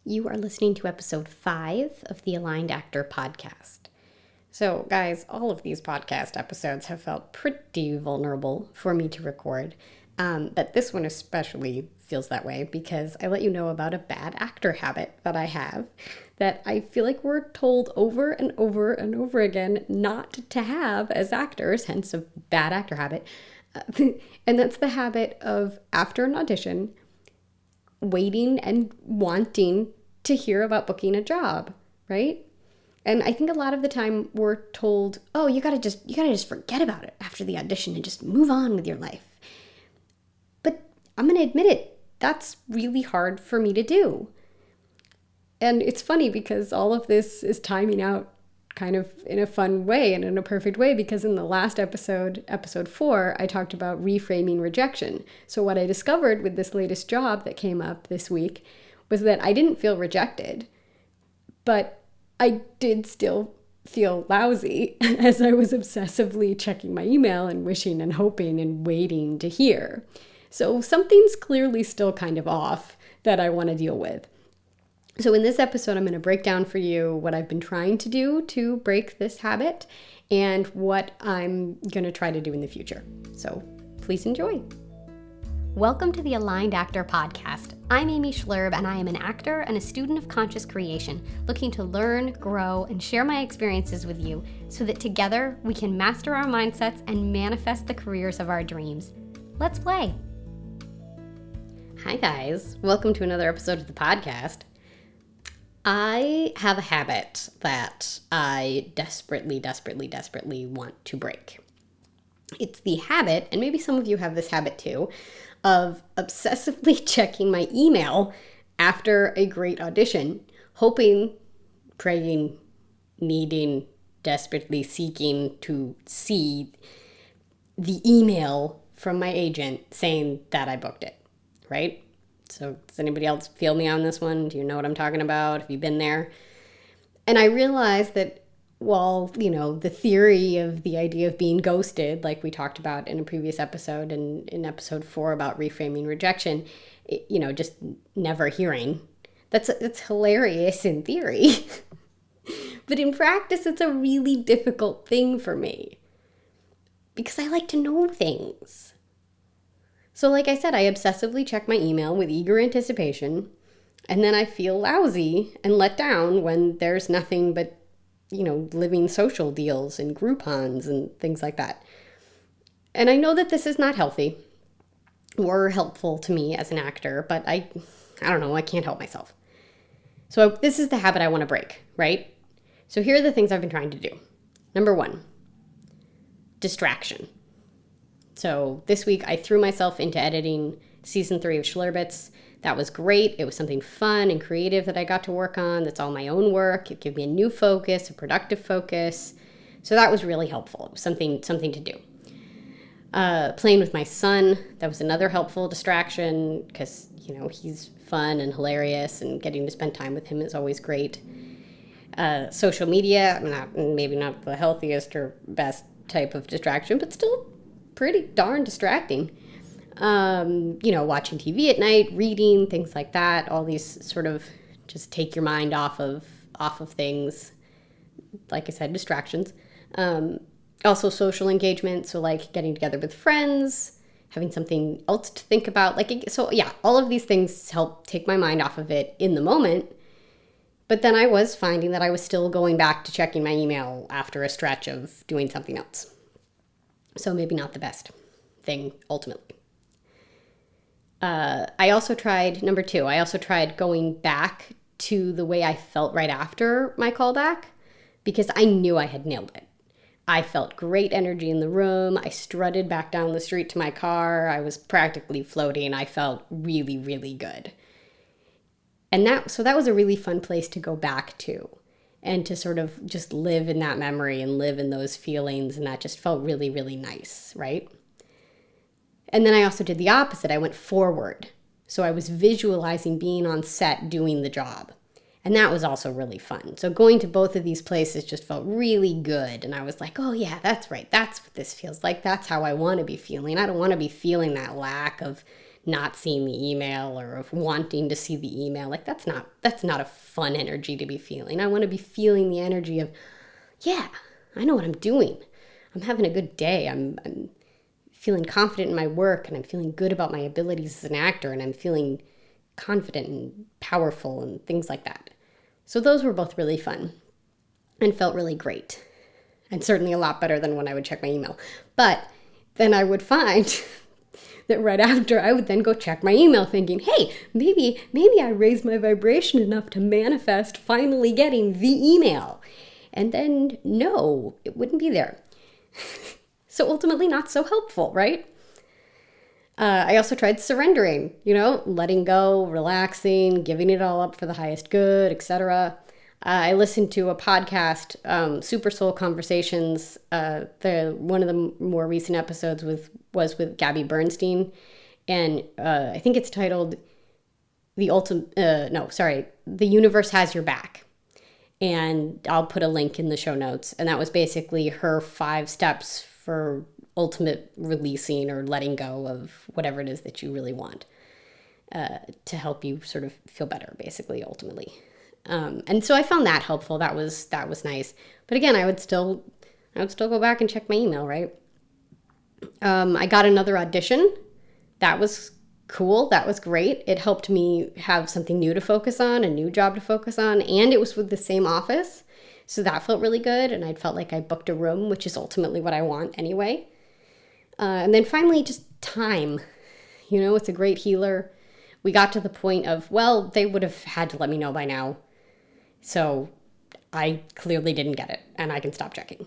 You are listening to episode 5 of the Aligned Actor podcast. So, guys, all of these podcast episodes have felt pretty vulnerable for me to record, but this one especially feels that way because I let you know about a bad actor habit that I have that I feel like we're told over and over and over again not to have as actors, hence a bad actor habit. And that's the habit of, after an audition, waiting and wanting to hear about booking a job, right? And I think a lot of the time we're told, oh, you gotta just forget about it after the audition and just move on with your life. But I'm gonna admit it, that's really hard for me to do. And it's funny because all of this is timing out kind of in a fun way and in a perfect way, because in the last episode, episode 4, I talked about reframing rejection. So what I discovered with this latest job that came up this week was that I didn't feel rejected, but I did still feel lousy as I was obsessively checking my email and wishing and hoping and waiting to hear. So something's clearly still kind of off that I want to deal with. So in this episode, I'm going to break down for you what I've been trying to do to break this habit and what I'm going to try to do in the future. So please enjoy. Welcome to the Aligned Actor podcast. I'm Amy Schlurb, and I am an actor and a student of conscious creation, looking to learn, grow, and share my experiences with you so that together we can master our mindsets and manifest the careers of our dreams. Let's play. Hi guys, welcome to another episode of the podcast. I have a habit that I desperately want to break. It's the habit, and maybe some of you have this habit too, of obsessively checking my email after a great audition, hoping, praying, needing, desperately seeking to see the email from my agent saying that I booked it, right? So does anybody else feel me on this one? Do you know what I'm talking about? Have you been there? And I realized that while, the theory of the idea of being ghosted, like we talked about in a previous episode and in episode 4 about reframing rejection, just never hearing, that's hilarious in theory. But in practice, it's a really difficult thing for me because I like to know things. So like I said, I obsessively check my email with eager anticipation, and then I feel lousy and let down when there's nothing but, living social deals and Groupons and things like that. And I know that this is not healthy or helpful to me as an actor, but I don't know, I can't help myself. So this is the habit I want to break, right? So here are the things I've been trying to do. Number 1, distraction. So this week I threw myself into editing season 3 of Schlurbits. That was great. It was something fun and creative that I got to work on. That's all my own work. It gave me a new focus, a productive focus. So that was really helpful. It was something to do. Playing with my son, that was another helpful distraction because, he's fun and hilarious, and getting to spend time with him is always great. Social media, maybe not the healthiest or best type of distraction, but still pretty darn distracting. Watching TV at night, reading, things like that. All these sort of just take your mind off of things. Like I said, distractions. Also social engagement. So like getting together with friends, having something else to think about. All of these things help take my mind off of it in the moment. But then I was finding that I was still going back to checking my email after a stretch of doing something else. So maybe not the best thing ultimately. I also tried, number 2, going back to the way I felt right after my callback because I knew I had nailed it. I felt great energy in the room. I strutted back down the street to my car. I was practically floating. I felt really, really good. And that was a really fun place to go back to and to sort of just live in that memory and live in those feelings. And that just felt really, really nice, right? And then I also did the opposite. I went forward. So I was visualizing being on set doing the job. And that was also really fun. So going to both of these places just felt really good. And I was like, oh yeah, that's right. That's what this feels like. That's how I want to be feeling. I don't want to be feeling that lack of not seeing the email or of wanting to see the email. Like that's not a fun energy to be feeling. I want to be feeling the energy of, yeah, I know what I'm doing. I'm having a good day. I'm feeling confident in my work, and I'm feeling good about my abilities as an actor, and I'm feeling confident and powerful and things like that. So those were both really fun and felt really great, and certainly a lot better than when I would check my email. But then I would find that right after I would then go check my email thinking, hey, maybe I raised my vibration enough to manifest finally getting the email. And then no, it wouldn't be there. So ultimately not so helpful, right? I also tried surrendering, letting go, relaxing, giving it all up for the highest good, etc. I listened to a podcast, Super Soul Conversations. One of the more recent episodes was with Gabby Bernstein, and I think it's titled The Universe Has Your Back. And I'll put a link in the show notes. And that was basically her 5 steps for ultimate releasing or letting go of whatever it is that you really want, to help you sort of feel better, basically, ultimately. And so I found that helpful. That was nice. But again, I would still go back and check my email, right? I got another audition. That was cool. That was great. It helped me have something new to focus on, a new job to focus on, and it was with the same office. So that felt really good, and I felt like I booked a room, which is ultimately what I want anyway. And then finally, just time. It's a great healer. We got to the point of, well, they would have had to let me know by now. So I clearly didn't get it, and I can stop checking.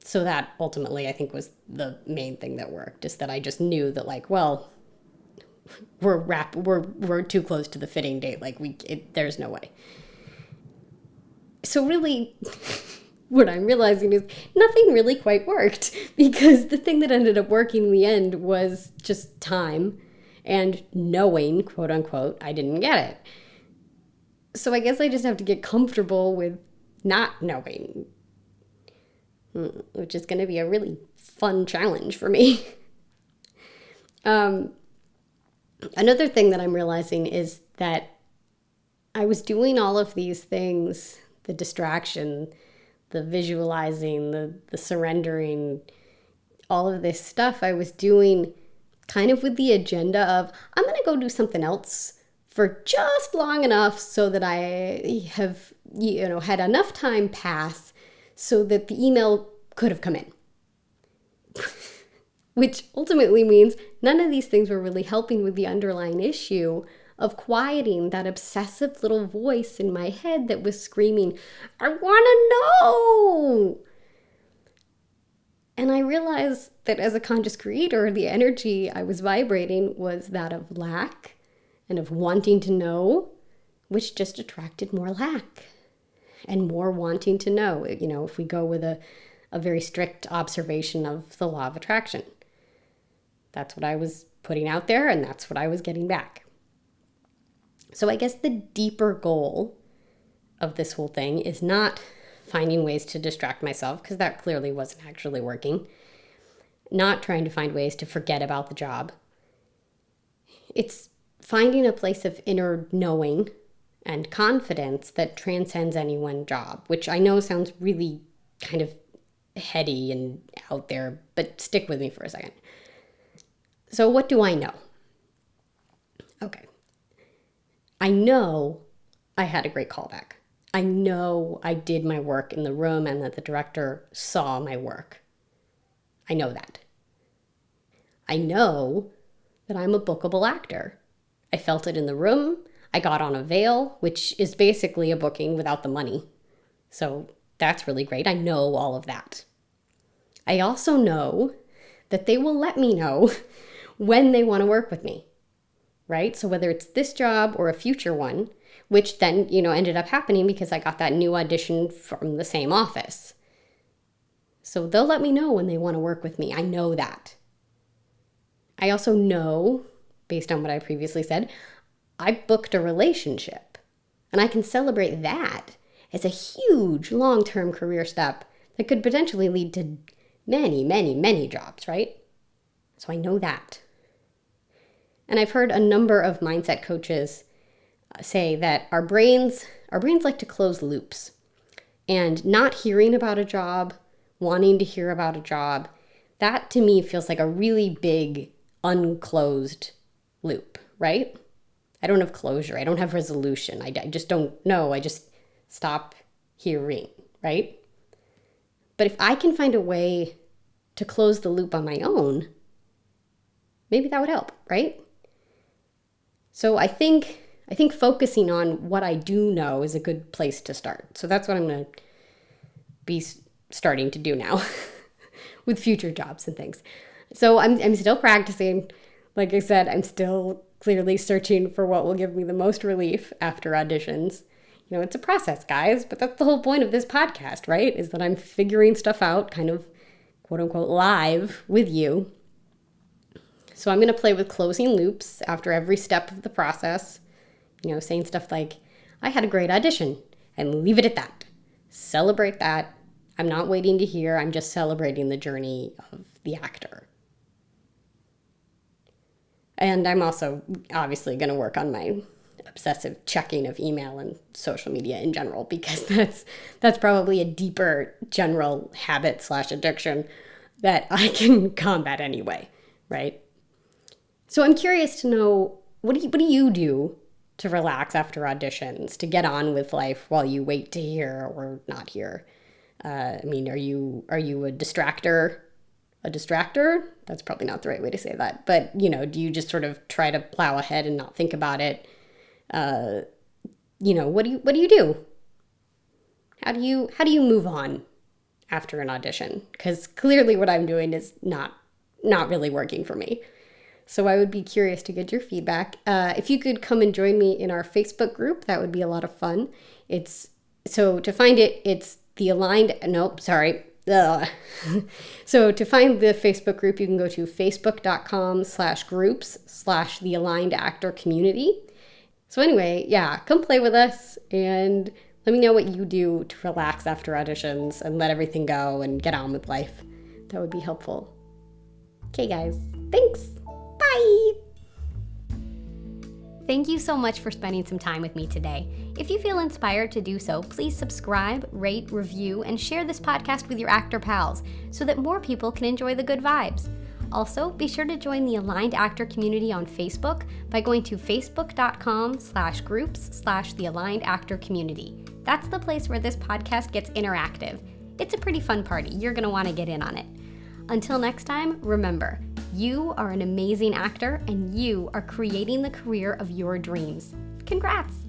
So that ultimately, I think, was the main thing that worked, is that I just knew that, like, well, we're too close to the fitting date. Like, there's no way. So really, what I'm realizing is nothing really quite worked, because the thing that ended up working in the end was just time and knowing, quote unquote, I didn't get it. So I guess I just have to get comfortable with not knowing, which is going to be a really fun challenge for me. Another thing that I'm realizing is that I was doing all of these things, the distraction, the visualizing, the surrendering, all of this stuff I was doing kind of with the agenda of, I'm going to go do something else for just long enough so that I have, had enough time pass so that the email could have come in. Which ultimately means none of these things were really helping with the underlying issue of quieting that obsessive little voice in my head that was screaming, I want to know. And I realized that as a conscious creator, the energy I was vibrating was that of lack and of wanting to know, which just attracted more lack and more wanting to know, if we go with a very strict observation of the law of attraction. That's what I was putting out there, and that's what I was getting back. So I guess the deeper goal of this whole thing is not finding ways to distract myself, because that clearly wasn't actually working. Not trying to find ways to forget about the job. It's finding a place of inner knowing and confidence that transcends any one job, which I know sounds really kind of heady and out there, but stick with me for a second. So what do I know? Okay. I know I had a great callback. I know I did my work in the room and that the director saw my work. I know that. I know that I'm a bookable actor. I felt it in the room. I got on a veil, which is basically a booking without the money. So that's really great. I know all of that. I also know that they will let me know when they want to work with me, right? So whether it's this job or a future one, which then, ended up happening because I got that new audition from the same office. So they'll let me know when they want to work with me. I know that. I also know, based on what I previously said, I booked a relationship, and I can celebrate that as a huge long-term career step that could potentially lead to many, many, many jobs, right? So I know that. And I've heard a number of mindset coaches say that our brains like to close loops. And not hearing about a job, wanting to hear about a job, that to me feels like a really big unclosed loop, right? I don't have closure. I don't have resolution. I just don't know. I just stop hearing, right? But if I can find a way to close the loop on my own, maybe that would help, right? So I think focusing on what I do know is a good place to start. So that's what I'm going to be starting to do now with future jobs and things. So I'm still practicing. Like I said, I'm still clearly searching for what will give me the most relief after auditions. You know, it's a process, guys, but that's the whole point of this podcast, right? Is that I'm figuring stuff out kind of quote unquote live with you. So I'm going to play with closing loops after every step of the process. You know, saying stuff like, I had a great audition, and leave it at that. Celebrate that. I'm not waiting to hear. I'm just celebrating the journey of the actor. And I'm also obviously going to work on my obsessive checking of email and social media in general, because that's probably a deeper general habit/addiction that I can combat anyway, right? So I'm curious to know, what do you do to relax after auditions, to get on with life while you wait to hear or not hear? I mean, are you a distractor? A distractor? That's probably not the right way to say that. But, you know, do you just sort of try to plow ahead and not think about it? You know, what do you do? How do you move on after an audition? Because clearly what I'm doing is not really working for me. So I would be curious to get your feedback. If you could come and join me in our Facebook group, that would be a lot of fun. So to find it, it's the Aligned, nope, sorry. So to find the Facebook group, you can go to facebook.com/groups/the Aligned Actor Community. So anyway, yeah, come play with us and let me know what you do to relax after auditions and let everything go and get on with life. That would be helpful. Okay, guys, thanks. Bye. Thank you so much for spending some time with me today. If you feel inspired to do so, please subscribe, rate, review, and share this podcast with your actor pals so that more people can enjoy the good vibes. Also, be sure to join the Aligned Actor community on Facebook by going to facebook.com/groups/the Aligned Actor Community. That's the place where this podcast gets interactive. It's a pretty fun party. You're going to want to get in on it. Until next time, remember, you are an amazing actor and you are creating the career of your dreams. Congrats!